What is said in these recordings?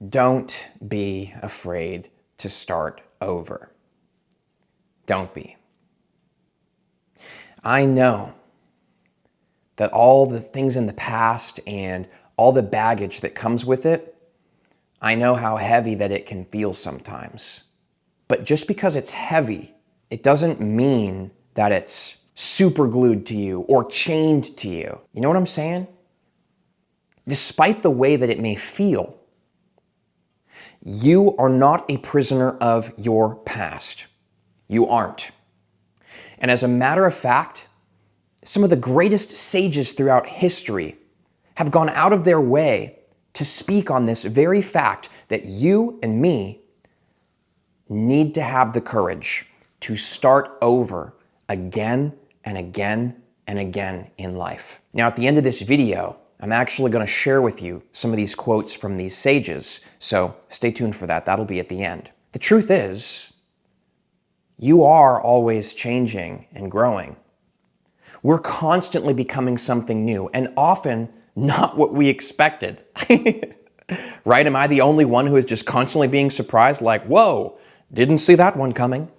Don't be afraid to start over. Don't be. I know that all the things in the past and all the baggage that comes with it, I know how heavy that it can feel sometimes. But just because it's heavy, it doesn't mean that it's super glued to you or chained to you. You know what I'm saying? Despite the way that it may feel, you are not a prisoner of your past. You aren't. And as a matter of fact, some of the greatest sages throughout history have gone out of their way to speak on this very fact that you and me need to have the courage to start over again and again and again in life. Now, at the end of this video, I'm actually going to share with you some of these quotes from these sages, so stay tuned for that. That'll be at the end. The truth is, you are always changing and growing. We're constantly becoming something new, and often not what we expected. Right? Am I the only one who is just constantly being surprised? Like, whoa, didn't see that one coming.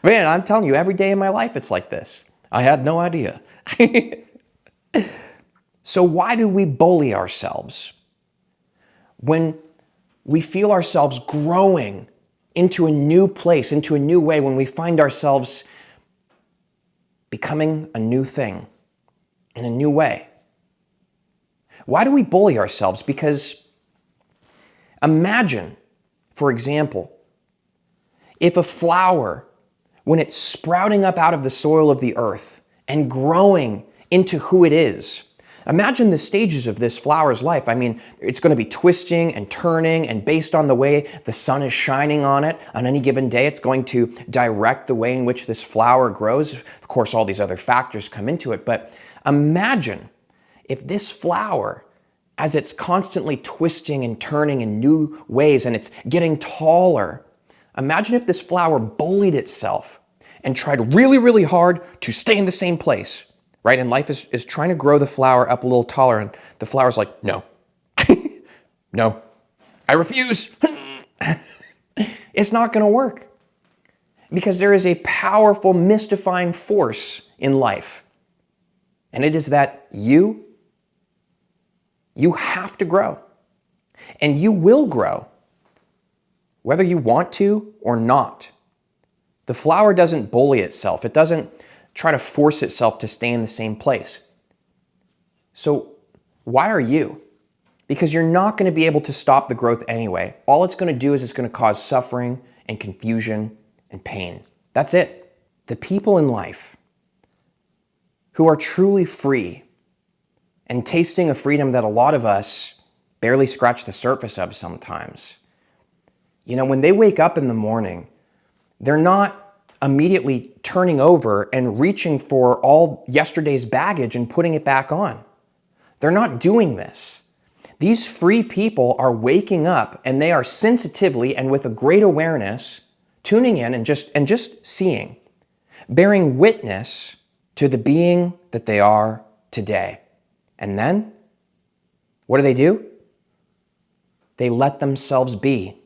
Man, I'm telling you, every day in my life it's like this. I had no idea. So why do we bully ourselves? When we feel ourselves growing into a new place, into a new way, when we find ourselves becoming a new thing in a new way. Why do we bully ourselves? Because imagine, for example, if a flower, when it's sprouting up out of the soil of the earth and growing into who it is, imagine the stages of this flower's life. I mean, it's going to be twisting and turning, and based on the way the sun is shining on it on any given day, it's going to direct the way in which this flower grows. Of course, all these other factors come into it, but imagine if this flower, as it's constantly twisting and turning in new ways and it's getting taller, imagine if this flower bullied itself and tried really, really hard to stay in the same place. Right? And life is trying to grow the flower up a little taller, and the flower's like, no, no, I refuse. It's not going to work because there is a powerful, mystifying force in life. And it is that you have to grow, and you will grow whether you want to or not. The flower doesn't bully itself. It doesn't try to force itself to stay in the same place. So why are you? Because you're not going to be able to stop the growth anyway. All it's going to do is it's going to cause suffering and confusion and pain. That's it. The people in life who are truly free and tasting a freedom that a lot of us barely scratch the surface of sometimes. You know, when they wake up in the morning, they're not immediately turning over and reaching for all yesterday's baggage and putting it back on. They're not doing this. These free people are waking up, and they are sensitively and with a great awareness tuning in and just seeing, bearing witness to the being that they are today. And then what do? They let themselves be.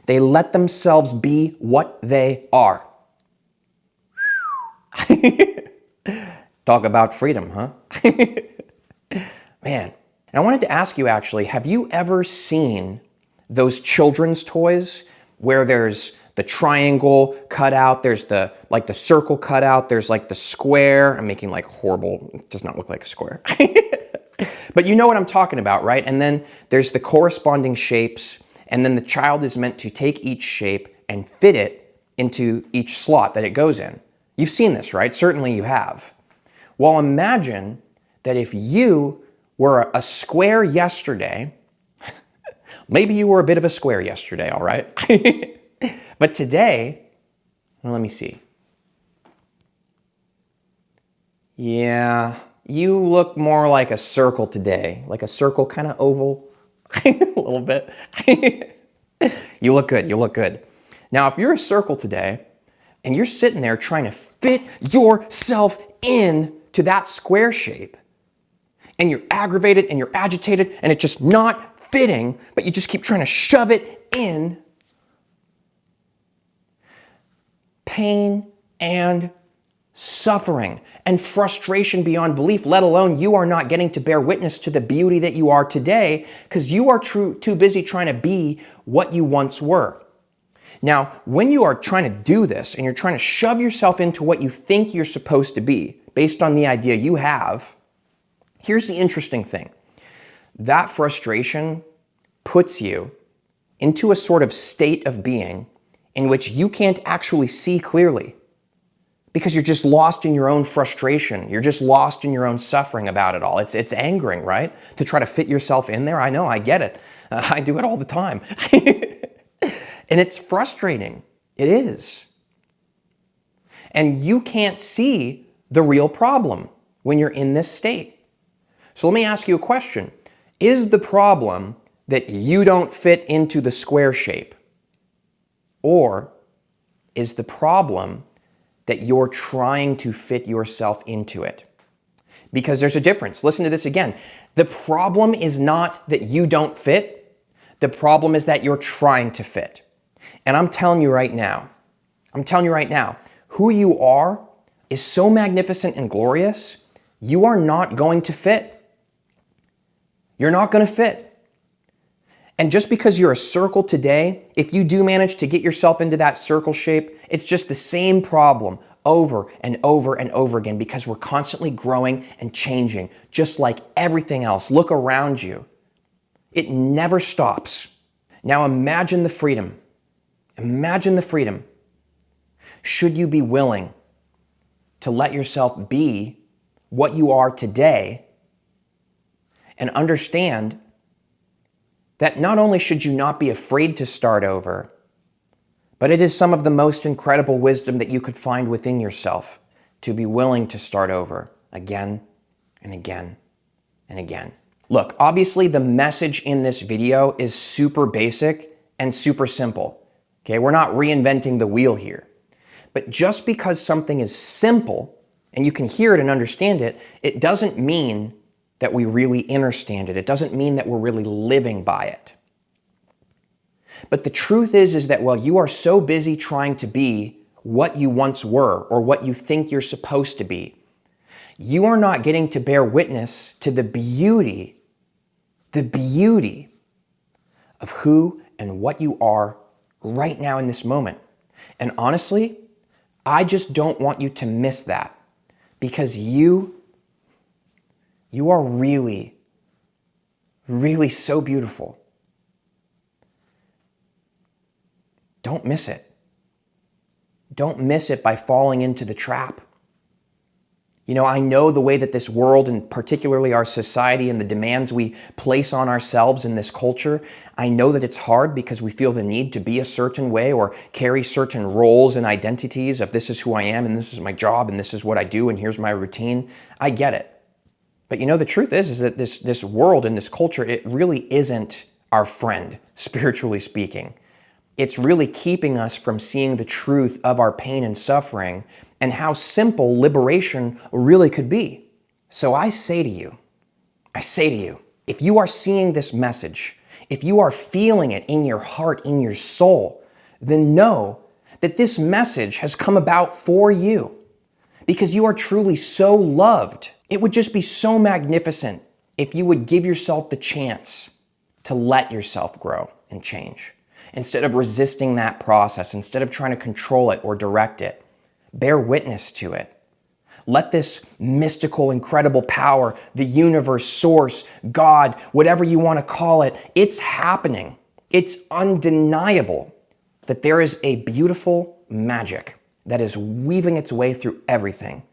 They let themselves be what they are. Talk about freedom, huh? Man, and I wanted to ask you actually, have you ever seen those children's toys where there's the triangle cut out, there's the circle cut out, there's like the square? I'm making like horrible, it does not look like a square. But you know what I'm talking about, right? And then there's the corresponding shapes, and then the child is meant to take each shape and fit it into each slot that it goes in. You've seen this, right? Certainly you have. Well, imagine that if you were a square yesterday, maybe you were a bit of a square yesterday, all right? But today, well, let me see. Yeah, you look more like a circle today, like a circle, kind of oval, a little bit. You look good, you look good. Now, if you're a circle today, and you're sitting there trying to fit yourself in to that square shape, and you're aggravated and you're agitated and it's just not fitting, but you just keep trying to shove it in. Pain and suffering and frustration beyond belief, let alone you are not getting to bear witness to the beauty that you are today because you are too busy trying to be what you once were. Now, when you are trying to do this and you're trying to shove yourself into what you think you're supposed to be based on the idea you have, here's the interesting thing. That frustration puts you into a sort of state of being in which you can't actually see clearly because you're just lost in your own frustration. You're just lost in your own suffering about it all. It's angering, right? To try to fit yourself in there. I know, I get it. I do it all the time. And it's frustrating. It is. And you can't see the real problem when you're in this state. So let me ask you a question. Is the problem that you don't fit into the square shape? Or is the problem that you're trying to fit yourself into it? Because there's a difference. Listen to this again. The problem is not that you don't fit. The problem is that you're trying to fit. And I'm telling you right now, who you are is so magnificent and glorious, you are not going to fit. You're not going to fit. And just because you're a circle today, if you do manage to get yourself into that circle shape, it's just the same problem over and over and over again because we're constantly growing and changing, just like everything else. Look around you. It never stops. Now imagine the freedom. Imagine the freedom. Should you be willing to let yourself be what you are today and understand that not only should you not be afraid to start over, but it is some of the most incredible wisdom that you could find within yourself to be willing to start over again and again and again. Look, obviously the message in this video is super basic and super simple. Okay, we're not reinventing the wheel here. But just because something is simple and you can hear it and understand it, it doesn't mean that we really understand it. It doesn't mean that we're really living by it. But the truth is that while you are so busy trying to be what you once were or what you think you're supposed to be, you are not getting to bear witness to the beauty of who and what you are right now in this moment. And honestly, I just don't want you to miss that because you are really, really so beautiful. Don't miss it. Don't miss it by falling into the trap. You know, I know the way that this world and particularly our society and the demands we place on ourselves in this culture, I know that it's hard because we feel the need to be a certain way or carry certain roles and identities of this is who I am and this is my job and this is what I do and here's my routine. I get it. But you know, the truth is that this world and this culture, it really isn't our friend, spiritually speaking. It's really keeping us from seeing the truth of our pain and suffering and how simple liberation really could be. So I say to you, if you are seeing this message, if you are feeling it in your heart, in your soul, then know that this message has come about for you because you are truly so loved. It would just be so magnificent if you would give yourself the chance to let yourself grow and change. Instead of resisting that process, instead of trying to control it or direct it, bear witness to it. Let this mystical, incredible power, the universe, source, God, whatever you want to call it, it's happening. It's undeniable that there is a beautiful magic that is weaving its way through everything.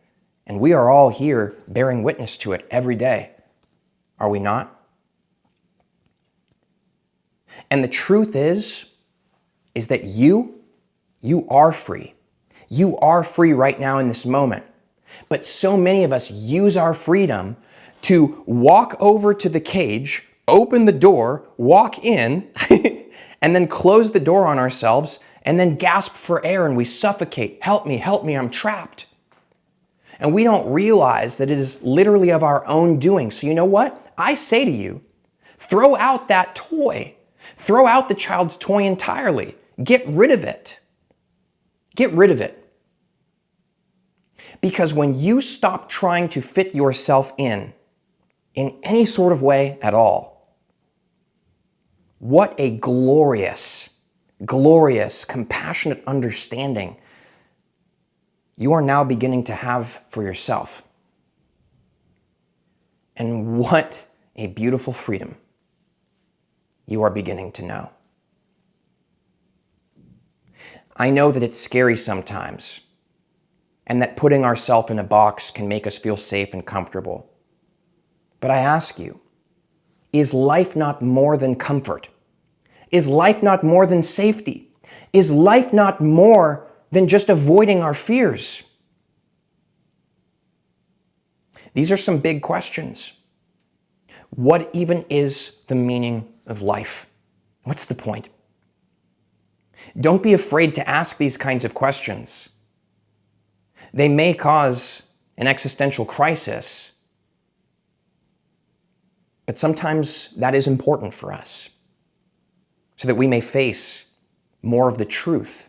And we are all here bearing witness to it every day. Are we not? And the truth is that you are free. You are free right now in this moment. But so many of us use our freedom to walk over to the cage, open the door, walk in, and then close the door on ourselves, and then gasp for air and we suffocate. Help me, I'm trapped. And we don't realize that it is literally of our own doing. So you know what? I say to you, Throw out that toy. Throw out the child's toy entirely. Get rid of it. Get rid of it. Because when you stop trying to fit yourself in any sort of way at all, what a glorious, glorious, compassionate understanding you are now beginning to have for yourself. And what a beautiful freedom you are beginning to know. I know that it's scary sometimes, and that putting ourselves in a box can make us feel safe and comfortable. But I ask you, is life not more than comfort? Is life not more than safety? Is life not more than just avoiding our fears? These are some big questions. What even is the meaning of life? What's the point? Don't be afraid to ask these kinds of questions. They may cause an existential crisis, but sometimes that is important for us so that we may face more of the truth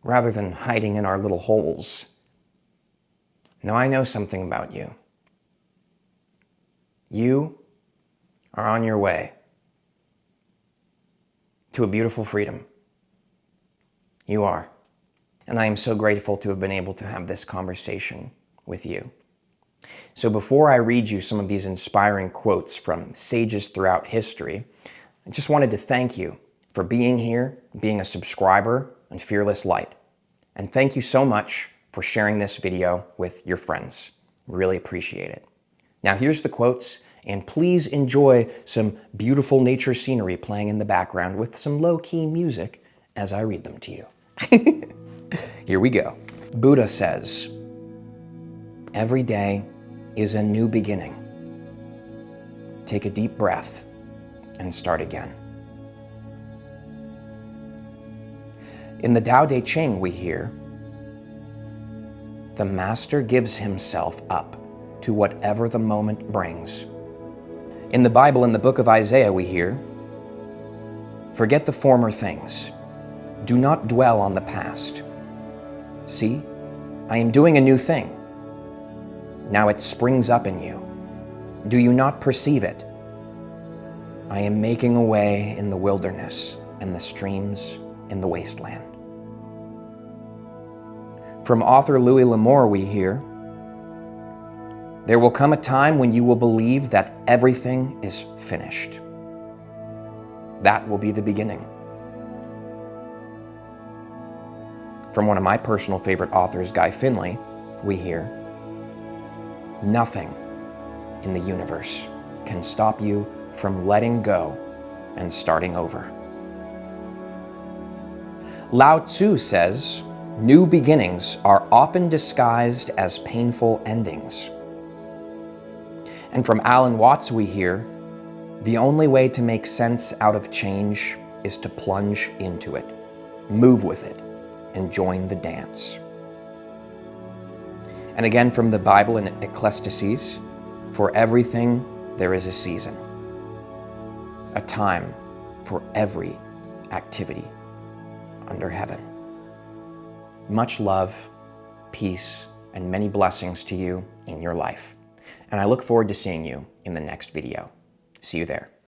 rather than hiding in our little holes. Now, I know something about you. You are on your way to a beautiful freedom. You are. And I am so grateful to have been able to have this conversation with you. So before I read you some of these inspiring quotes from sages throughout history, I just wanted to thank you for being here, being a subscriber on Fearless Light. And thank you so much for sharing this video with your friends. Really appreciate it. Now here's the quotes, and please enjoy some beautiful nature scenery playing in the background with some low-key music as I read them to you. Here we go. Buddha says, "Every day is a new beginning. Take a deep breath and start again." In the Tao Te Ching we hear, "The master gives himself up to whatever the moment brings." In the Bible, in the book of Isaiah, we hear, "Forget the former things. Do not dwell on the past. See, I am doing a new thing. Now it springs up in you. Do you not perceive it? I am making a way in the wilderness and the streams in the wasteland." From author Louis L'Amour we hear, "There will come a time when you will believe that everything is finished. That will be the beginning." From one of my personal favorite authors, Guy Finley, we hear, "Nothing in the universe can stop you from letting go and starting over." Lao Tzu says, "New beginnings are often disguised as painful endings." And from Alan Watts we hear, "The only way to make sense out of change is to plunge into it, move with it, and join the dance." And again from the Bible in Ecclesiastes, "For everything there is a season, a time for every activity under heaven." Much love, peace, and many blessings to you in your life. And I look forward to seeing you in the next video. See you there.